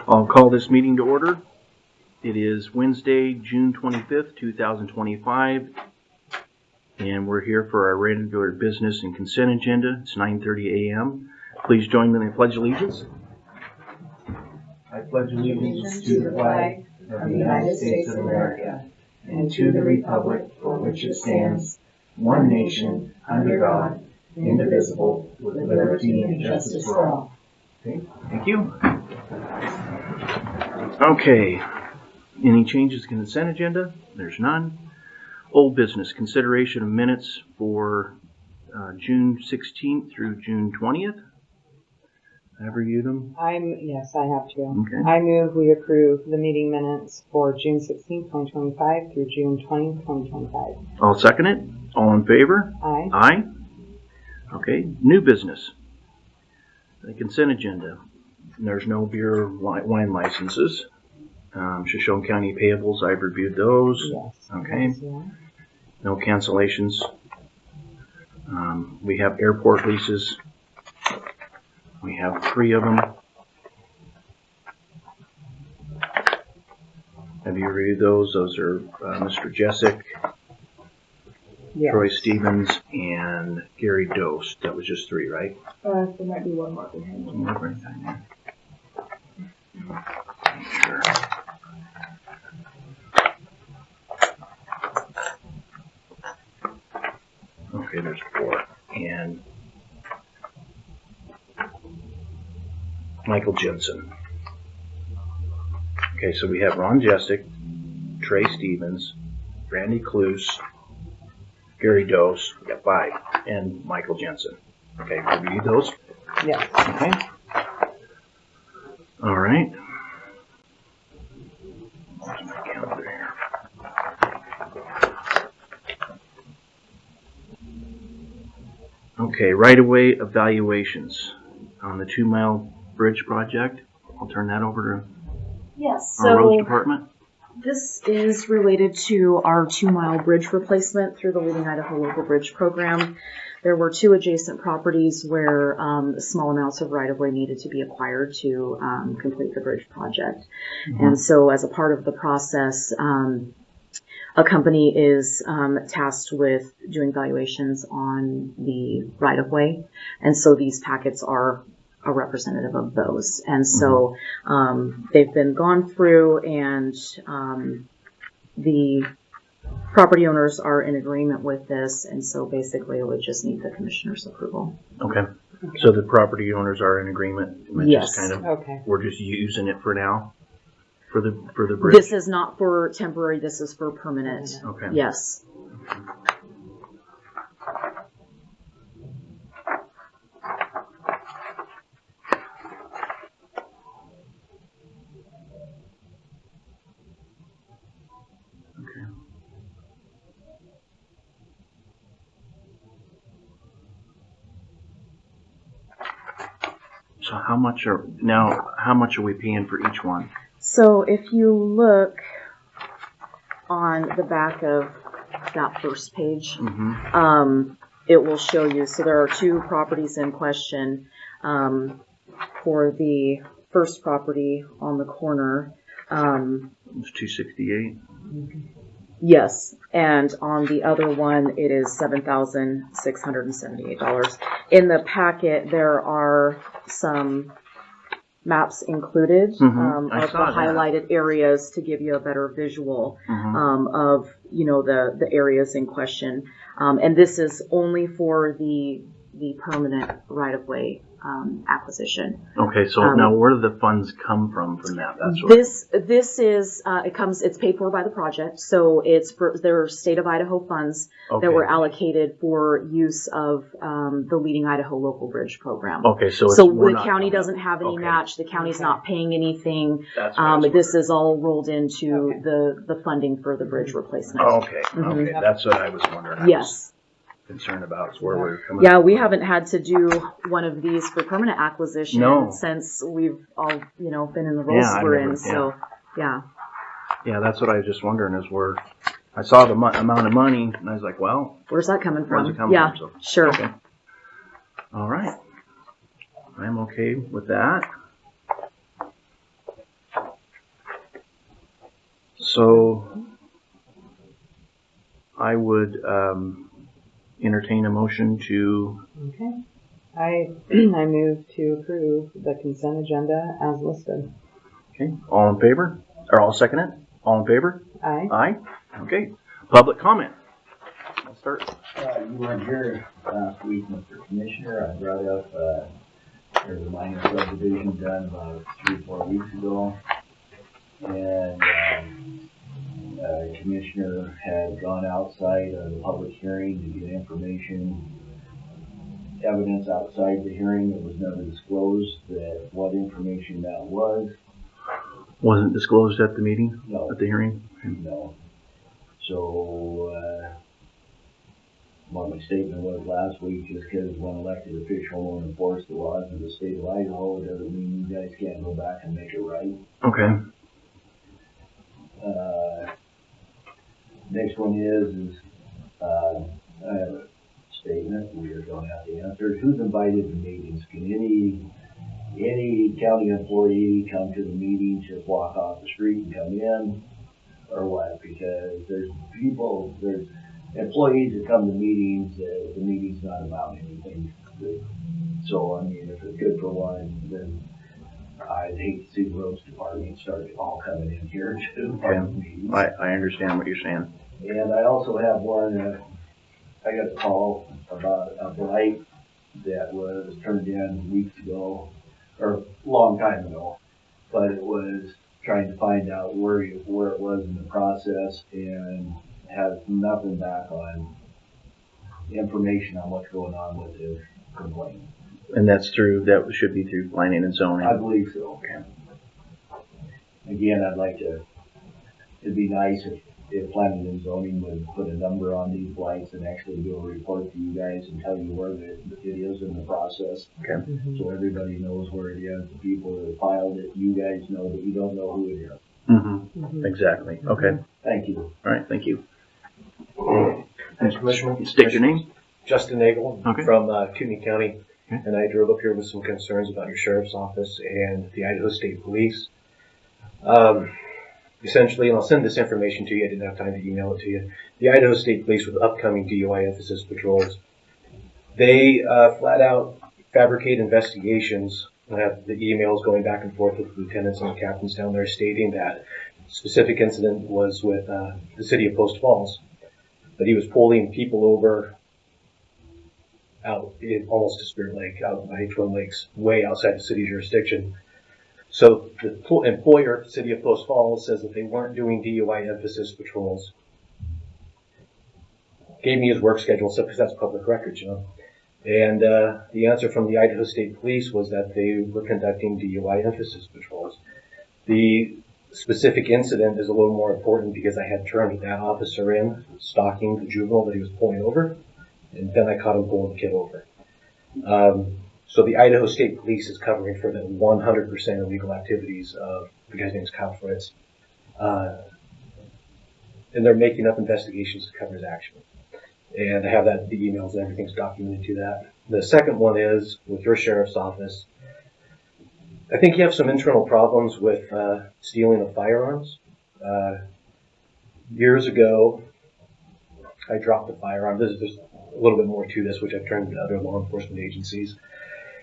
I'll call this meeting to order. It is Wednesday, June 25th, 2025, and we're here for our regular business and consent agenda. It's 9:30 a.m. Please join me in the Pledge of Allegiance. I pledge allegiance to the flag of the United States of America and to the republic for which it stands, one nation, under God, indivisible, with liberty and justice for all. Okay, thank you. Okay, any changes to the consent agenda? There's none. Old business, consideration of minutes for June 16th through June 20th. Have you reviewed them? Yes, I have to. Okay. I move we approve the meeting minutes for June 16, 2025 through June 20, 2025. I'll second it. All in favor? Aye. Aye. Okay, new business. The consent agenda. There's no beer or wine licenses. Shoshone County payables, I've reviewed those. Yes. Okay. Yes, yeah. No cancellations. We have airport leases. We have 3 of them. Have you reviewed those? Those are Mr. Jessic, Yes. Troy Stevens, and Gary Dose. That was just 3, right? There might be one more behind. Sure. Okay, there's 4. And Michael Jensen. Okay, so we have Ron Jessic, Trey Stevens, Randy Cluse, Gary Dose, we got 5, and Michael Jensen. Okay, review those. Yes. Okay. All right. Where's my calendar here? Okay, right-of-way evaluations on the 2-mile bridge project. I'll turn that over Yes, to our roads so department. this is related to our 2-mile bridge replacement through the Leading Idaho Local Bridge Program. There were 2 adjacent properties where small amounts of right-of-way needed to be acquired to complete the bridge project. Mm-hmm. And so as a part of the process, a company is tasked with doing valuations on the right-of-way. And so these packets are a representative of those. And so they've been gone through, and the property owners are in agreement with this, and so basically it would just need the commissioner's approval. Okay. So the property owners are in agreement. We're Yes. just kind of, Okay. we're just using it for now for the bridge. This is not for temporary, this is for permanent. Okay. Yes. Okay. So how much are we paying for each one? So if you look on the back of that first page, Mm-hmm. it will show you. So there are 2 properties in question. For the first property on the corner, It's $268. yes, and on the other one it is $7,678. In the packet there are some maps included of the saw that. highlighted areas to give you a better visual Mm-hmm. of the areas in question. And this is only for the permanent right-of-way acquisition. Okay, so now where do the funds come from that? That's what. This is it's paid for by the project, so there are state of Idaho funds that were allocated for use of the Leading Idaho Local Bridge Program. Okay, so the county doesn't have any Okay. match. The county's not paying anything. That's what I was This is all rolled into the funding for the bridge replacement. Okay, okay, that's what I was wondering. I was Yes. concerned about is where we're coming. Yeah, we haven't had to do one of these for permanent acquisition No. since we've all, been in the roles Yeah, we're I've in. never- So, yeah. Yeah, that's what I was just wondering is where I saw the amount of money and I was like, well, Where's that coming from? where's it coming yeah, from? So, sure. okay. All right. I'm okay with that. So I would entertain a motion to, Okay. I move to approve the consent agenda as listed. okay, all in favor? Or I'll second it. All in favor? Aye. Aye. Okay. Public comment. I'll start. You weren't here last week, Mr. Commissioner. I brought up, there's a minor subdivision done about 3 or 4 weeks ago. And, Commissioner had gone outside of the public hearing to get evidence outside the hearing. It was never disclosed that what information that was. Wasn't disclosed at the meeting, No. at the hearing? No. So, what my statement was last week, just because one elected official won't enforce the laws of the state of Idaho, doesn't mean you guys can't go back and make it right. Okay. Next one is I have a statement we are going to have to answer. Who's invited to meetings? Can any county employee come to the meeting, just walk off the street and come in, or what? Because there's employees that come to meetings, the meeting's not about anything good. So, I mean, if it's good for one, then I'd hate to see the roads department start all coming in here to our meetings. I understand what you're saying. And I also have one, I got a call about a blight that was turned in weeks ago, or a long time ago, but it was trying to find out where it was in the process and has nothing back on information on what's going on with his complaint. And that should be through planning and zoning. I believe so. Again, it'd be nice if planning and zoning would put a number on these blights and actually do a report to you guys and tell you where it is in the process. Okay. So everybody knows where it is. The people that filed it, you guys know, but you don't know who it is. Mm-hmm. Exactly. Okay. Thank you. All right. Thank you. Thanks, Commissioner. State your name. Justin Nagel Okay. from Kootenai County, Okay. and I drove up here with some concerns about your sheriff's office and the Idaho State Police. Essentially, and I'll send this information to you, I didn't have time to email it to you, the Idaho State Police with upcoming DUI emphasis patrols, they flat out fabricate investigations. I have the emails going back and forth with the lieutenants and the captains down there stating that specific incident was with the city of Post Falls, that he was pulling people over out in almost to Spirit Lake, out by Twin Lakes, way outside the city jurisdiction. So the employer, City of Post Falls, says that they weren't doing DUI emphasis patrols. Gave me his work schedule, so because that's public records, you know. And the answer from the Idaho State Police was that they were conducting DUI emphasis patrols. The specific incident is a little more important because I had turned that officer in, stalking the juvenile that he was pulling over, and then I caught him pulling the kid over. So the Idaho State Police is covering for the 100% illegal activities of the guy's name is Kyle Fritz. And they're making up investigations to cover his action. And I have that, the emails and everything's documented to that. The second one is with your sheriff's office. I think you have some internal problems with stealing of firearms. Years ago, I dropped a firearm. There's a little bit more to this, which I've turned to other law enforcement agencies.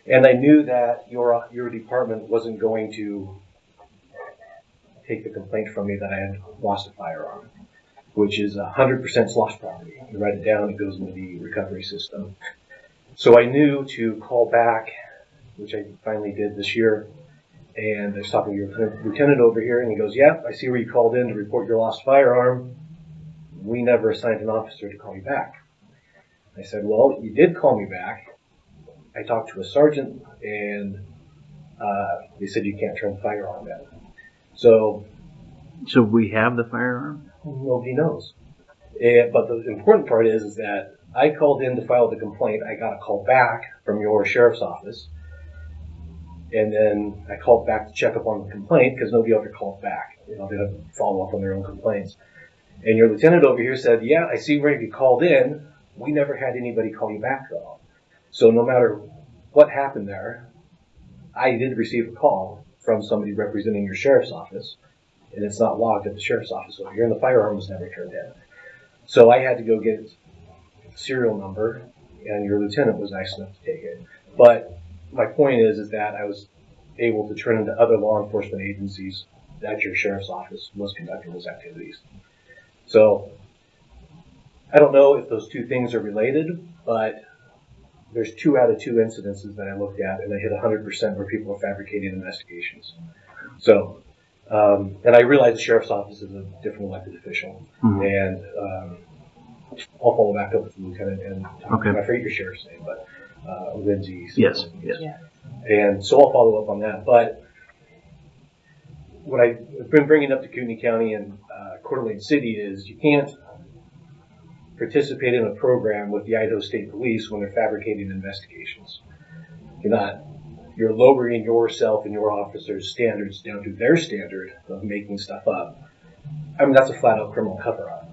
And I knew that your department wasn't going to take the complaint from me that I had lost a firearm, which is 100% lost property. You write it down, it goes into the recovery system. So I knew to call back, which I finally did this year. And I was talking to your lieutenant over here, and he goes, "Yeah, I see where you called in to report your lost firearm. We never assigned an officer to call you back." I said, "Well, you did call me back. I talked to a sergeant, and they said you can't turn the firearm in." So we have the firearm? nobody knows. But the important part is that I called in to file the complaint. I got a call back from your sheriff's office. And then I called back to check up on the complaint because nobody ever called back. You know, they don't follow up on their own complaints. And your lieutenant over here said, "Yeah, I see where you called in. We never had anybody call you back though." So no matter what happened there, I did receive a call from somebody representing your sheriff's office, and it's not logged at the sheriff's office over here, and the firearm was never turned in. So I had to go get its serial number, and your lieutenant was nice enough to take it. But my point is that I was able to turn into other law enforcement agencies that your sheriff's office was conducting those activities. So I don't know if those two things are related, but there's 2 out of 2 incidences that I looked at, and I hit 100% where people are fabricating investigations. So, and I realize the sheriff's office is a different elected official, and I'll follow back up with the lieutenant and Okay. I forget your sheriff's name, but Lindsay. Yes. And so I'll follow up on that. But what I've been bringing up to Kootenai County and Coeur d'Alene City is you can't participate in a program with the Idaho State Police when they're fabricating investigations. You're lowering yourself and your officers' standards down to their standard of making stuff up. I mean, that's a flat out criminal cover-up.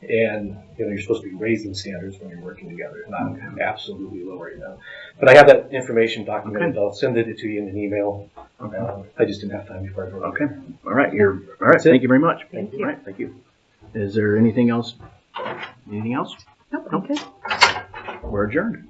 And you're supposed to be raising standards when you're working together, not absolutely lowering them. But I have that information documented. Okay. I'll send it to you in an email. Okay. I just didn't have time before I wrote it. Okay. All right. All right. That's it. Thank you very much. Thank you. All right. Thank you. Is there anything else? Anything else? Nope, okay. We're adjourned.